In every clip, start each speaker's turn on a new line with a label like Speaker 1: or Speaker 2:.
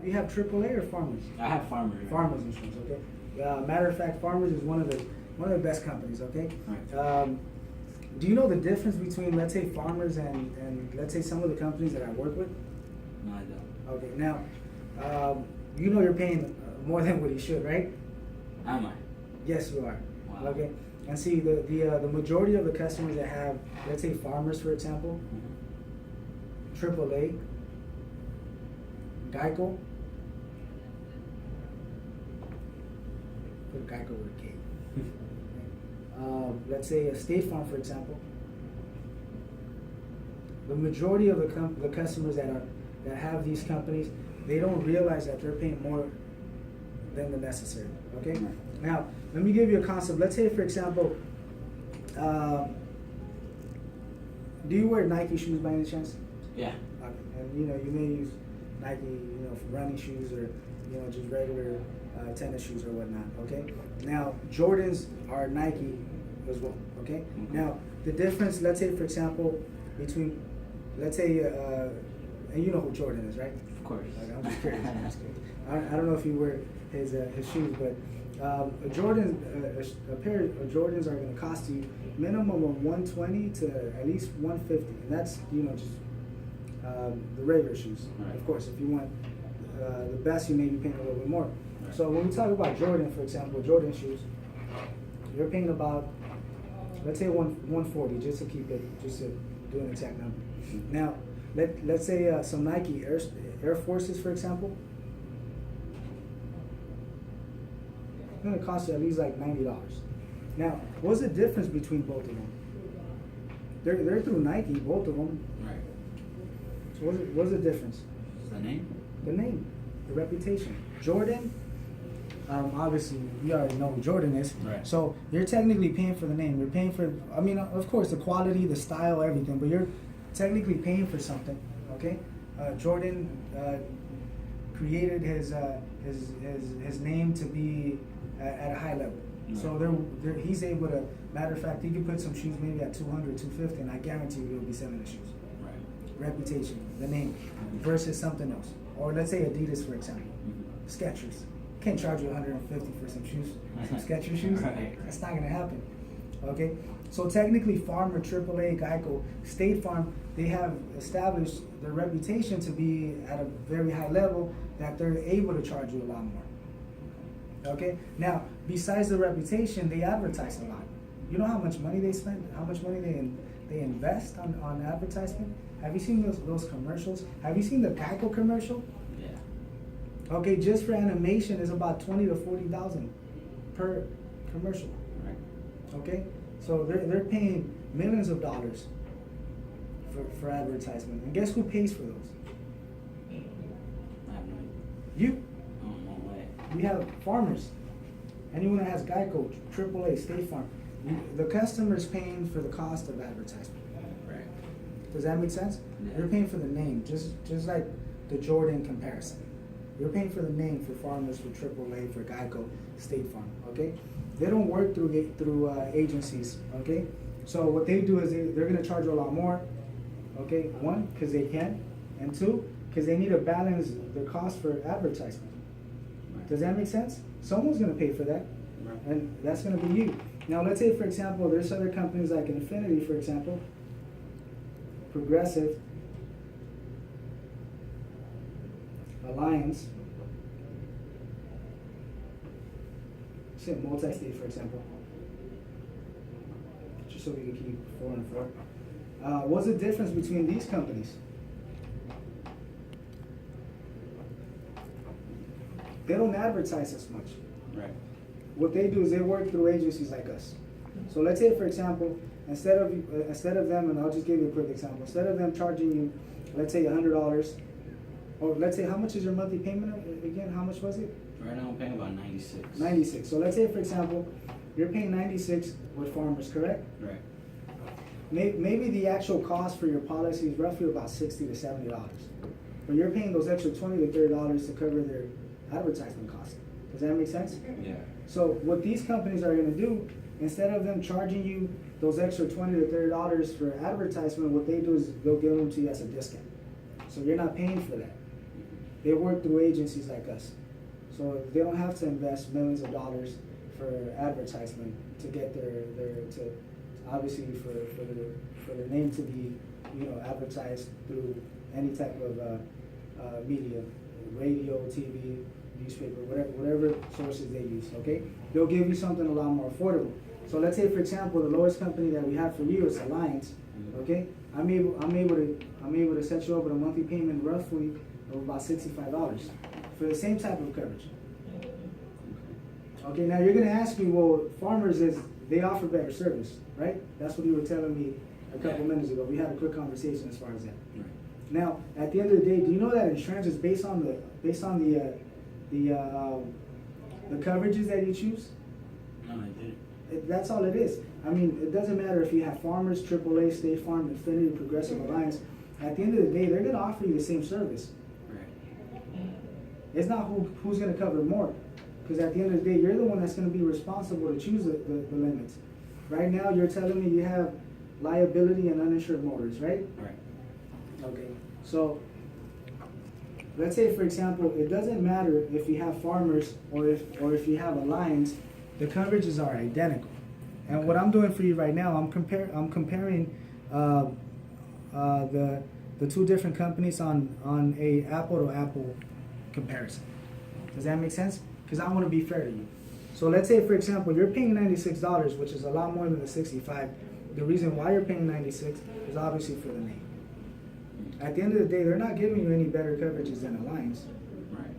Speaker 1: you have AAA or Farmers?
Speaker 2: I have Farmers. Right?
Speaker 1: Farmers Insurance, okay. Matter of fact, Farmers is one of the best companies, okay.
Speaker 2: Right.
Speaker 1: Do you know the difference between, let's say, Farmers and let's say some of the companies that I work with?
Speaker 2: No, I don't.
Speaker 1: Okay, now, you know you're paying more than what you should, right?
Speaker 2: Am I?
Speaker 1: Yes, you are.
Speaker 2: Wow.
Speaker 1: Okay, and see the majority of the customers that have, let's say, Farmers, for example, AAA, Geico, put Geico with a K. Let's say a State Farm, for example. The majority of the customers that have these companies, they don't realize that they're paying more than the necessary. Okay.
Speaker 2: Right.
Speaker 1: Now, let me give you a concept. Let's say, for example, do you wear Nike shoes by any chance?
Speaker 2: Yeah.
Speaker 1: And you know, you may use Nike, you know, for running shoes or just regular tennis shoes or whatnot. Okay. Now, Jordans are Nike as well. Okay.
Speaker 2: Mm-hmm.
Speaker 1: Now, the difference, let's say, for example, between, let's say, and you know who Jordan is, right?
Speaker 2: Of course.
Speaker 1: Like, I'm just curious. I'm just curious. I don't know if you wear his shoes, but a pair of Jordans are going to cost you minimum of $120 to at least $150, and that's just the regular shoes.
Speaker 2: Right.
Speaker 1: Of course, if you want the best, you may be paying a little bit more.
Speaker 2: Right.
Speaker 1: So when we talk about Jordan, for example, Jordan shoes, you're paying about, let's say, 140, just to do an exact number.
Speaker 2: Mm-hmm.
Speaker 1: Now, let's say some Nike Air Forces, for example. It's going to cost you at least like $90. Now, what's the difference between both of them? They're through Nike, both of them.
Speaker 2: Right.
Speaker 1: So what's the difference?
Speaker 2: The name?
Speaker 1: The name, the reputation. Jordan, obviously, you already know who Jordan is.
Speaker 2: Right.
Speaker 1: So you're technically paying for the name. You're paying for, I mean, of course, the quality, the style, everything, but you're technically paying for something, okay? Jordan created his name to be at a high level.
Speaker 2: Right.
Speaker 1: So he's able to, matter of fact, he could put some shoes maybe at 200, 250, and I guarantee you he'll be selling the shoes.
Speaker 2: Right.
Speaker 1: Reputation, the name, versus something else. Or let's say Adidas, for example.
Speaker 2: Mm-hmm.
Speaker 1: Skechers. Can't charge you 150 for some shoes, some Skechers shoes.
Speaker 2: Right.
Speaker 1: That's not gonna happen. Okay? So technically, Farmer, AAA, Geico, State Farm, they have established their reputation to be at a very high level that they're able to charge you a lot more. Okay? Now, besides the reputation, they advertise a lot. You know how much money they spend? How much money they invest on advertisement? Have you seen those commercials? Have you seen the Geico commercial?
Speaker 2: Yeah.
Speaker 1: Okay, just for animation is about $20,000 to $40,000 per commercial.
Speaker 2: Right.
Speaker 1: Okay, so they're paying millions of dollars for advertisement, and guess who pays for those?
Speaker 2: I have no idea.
Speaker 1: You.
Speaker 2: Oh, no way.
Speaker 1: We have Farmers. Anyone that has Geico, AAA, State Farm, the customer's paying for the cost of advertisement.
Speaker 2: Right.
Speaker 1: Does that make sense?
Speaker 2: Yeah.
Speaker 1: You're paying for the name, just like the Jordan comparison. You're paying for the name for Farmers, for AAA, for Geico, State Farm. Okay, they don't work through agencies. Okay, so what they do is they're going to charge you a lot more. Okay, one, because they can, and two, because they need to balance their cost for advertisement.
Speaker 2: Right.
Speaker 1: Does that make sense? Someone's going to pay for that,
Speaker 2: Right.
Speaker 1: and that's going to be you. Now, let's say, for example, there's other companies like Infinity, for example, Progressive, Alliance, say Multi-State, for example, just so we can keep 4 and 4. What's the difference between these companies? They don't advertise as much.
Speaker 2: Right.
Speaker 1: What they do is they work through agencies like us. So let's say, for example, instead of them, and I'll just give you a quick example, instead of them charging you, let's say $100, or let's say, how much is your monthly payment again? How much was it?
Speaker 2: Right now I'm paying about 96.
Speaker 1: 96. So let's say, for example, you're paying 96 with Farmers, correct?
Speaker 2: Right.
Speaker 1: Maybe the actual cost for your policy is roughly about $60 to $70, but you're paying those extra $20 to $30 to cover their advertisement costs. Does that make sense?
Speaker 2: Yeah.
Speaker 1: So what these companies are going to do, instead of them charging you those extra $20 to $30 for advertisement, what they do is they'll give them to you as a discount. So you're not paying for that. they work through agencies like us. So they don't have to invest millions of dollars for advertisement to get to obviously for their name to be, you know, advertised through any type of media, radio, TV, newspaper, whatever sources they use, okay? They'll give you something a lot more affordable. So let's say, for example, the lowest company that we have for you is Alliance, okay? I'm able to set you up with a monthly payment roughly of about $65 for the same type of coverage. Okay, now you're gonna ask me, well, Farmers they offer better service, right? That's what you were telling me a couple minutes ago. We had a quick conversation as far as that.
Speaker 2: Right.
Speaker 1: Now, at the end of the day, do you know that insurance is based on the coverages that you choose?
Speaker 2: No, I didn't.
Speaker 1: That's all it is. I mean, it doesn't matter if you have Farmers, AAA, State Farm, Infinity, Progressive, Alliance. At the end of the day, they're gonna offer you the same service.
Speaker 2: Right.
Speaker 1: It's not who's gonna cover more. Because at the end of the day, you're the one that's gonna be responsible to choose the limits. Right now, you're telling me you have liability and uninsured motors, right?
Speaker 2: Right.
Speaker 1: Okay, so let's say, for example, it doesn't matter if you have Farmers or if you have Alliance, the coverages are identical. And what I'm doing for you right now, I'm comparing the two different companies on a apple to apple comparison. Does that make sense? Because I want to be fair to you. So let's say, for example, you're paying $96, which is a lot more than the $65. The reason why you're paying $96 is obviously for the name. At the end of the day, they're not giving you any better coverages than Alliance.
Speaker 2: Right.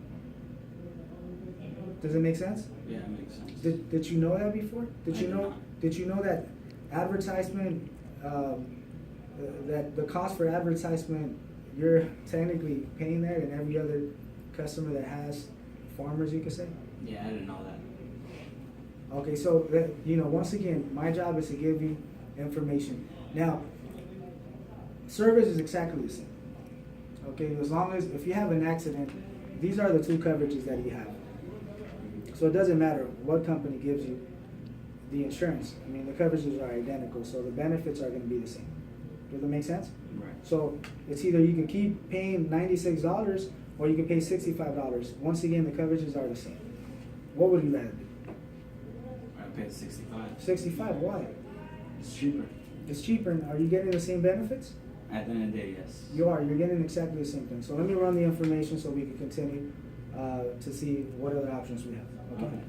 Speaker 1: Does it make sense?
Speaker 2: Yeah, it makes sense.
Speaker 1: Did you know that before?
Speaker 2: I did not.
Speaker 1: Did you know that advertisement, that the cost for advertisement, you're technically paying that, and every other customer that has Farmers, you could say?
Speaker 2: Yeah, I didn't know that.
Speaker 1: Okay, so that, you know, once again, my job is to give you information. Now, service is exactly the same. Okay, as long as, if you have an accident, these are the two coverages that you have. So it doesn't matter what company gives you the insurance. I mean, the coverages are identical, so the benefits are gonna be the same. Does that make sense?
Speaker 2: Right.
Speaker 1: So it's either you can keep paying $96 or you can pay $65. Once again, the coverages are the same. What would you rather do?
Speaker 2: I paid 65.
Speaker 1: 65, why?
Speaker 2: It's cheaper.
Speaker 1: It's cheaper, and are you getting the same benefits?
Speaker 2: At the end of the day, yes.
Speaker 1: You're getting exactly the same thing. So let me run the information so we can continue to see what other options we have. Okay?
Speaker 2: Okay.